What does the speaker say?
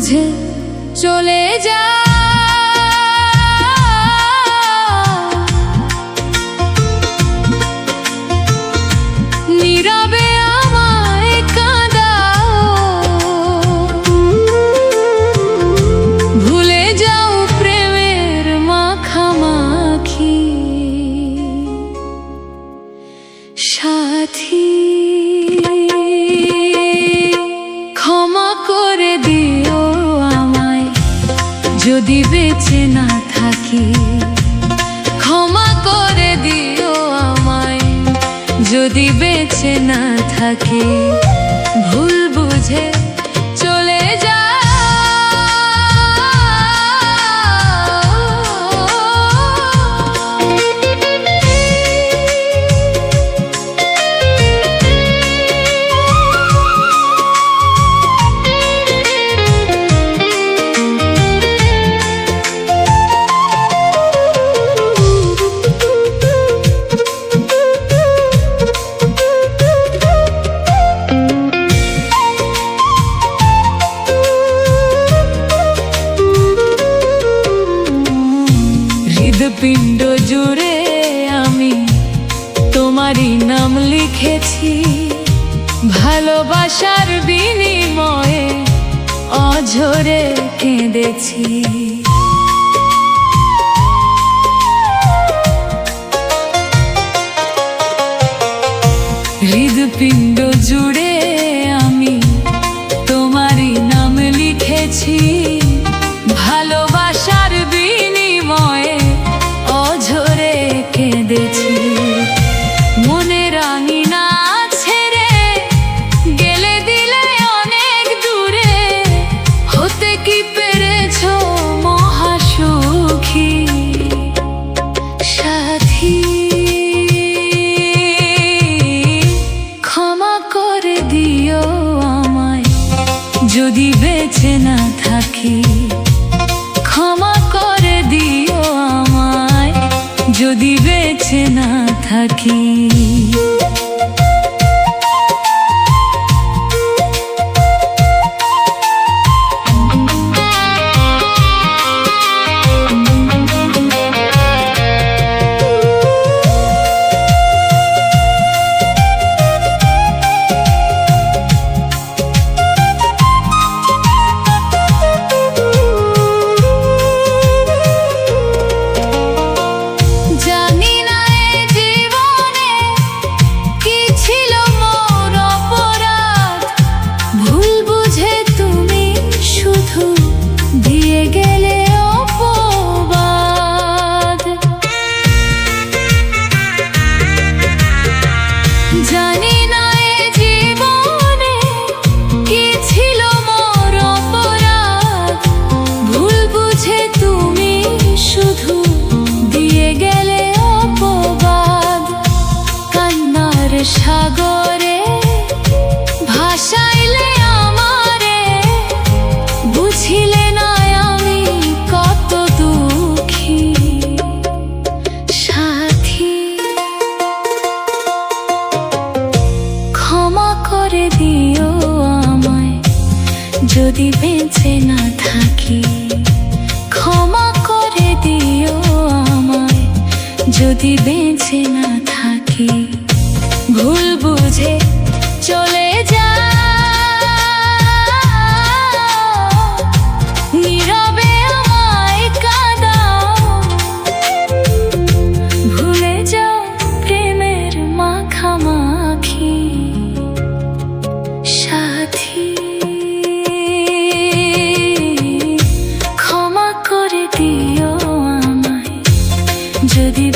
বুঝে চলে যা। নীরবে আমায় কাঁদাও, ভুলে যাও প্রেমের মাখামাখি। সাথী ক্ষমা করে দিও আমায় যদি বেঁচে না থাকি। ক্ষমা করে দিও আমায় যদি বেঁচে না থাকি। ভুল বুঝে চলে যা। হৃদপিণ্ড জুড়ে আমি তোমারই নাম লিখেছি। ভালোবাসার বিনিময়ে অঝরে কেঁদেছি। হৃদপিণ্ড জুড়ে আমি তোমারই নাম লিখেছি। ভালোবাসার বিনিময়ে অঝরে কেঁদেছি। মনে রাঙিনা ছেড়ে গেলে দিলে অনেক দূরে। হতে কি পেরেছ মহাসুখী। সাথী ক্ষমা করে দিও আমায় যদি বেঁচে না থাকি। ক্ষমা করে দিও আমায় যদি বেঁচে না থাকি। সাগরে ভাসাইলে আমারে, বুঝিলে না আমি কত দুঃখী। সাথী ক্ষমা করে দিও আমায় যদি বেঁচে না থাকি। ক্ষমা করে দিও আমায় যদি বেঁচে না থাকি। ভুল বুঝে চলে যা। নীরবে আমায় কাঁদাও, ভুলে যাও প্রেমের মাখামাখি। সাথী ক্ষমা করে দিও আমায় যদি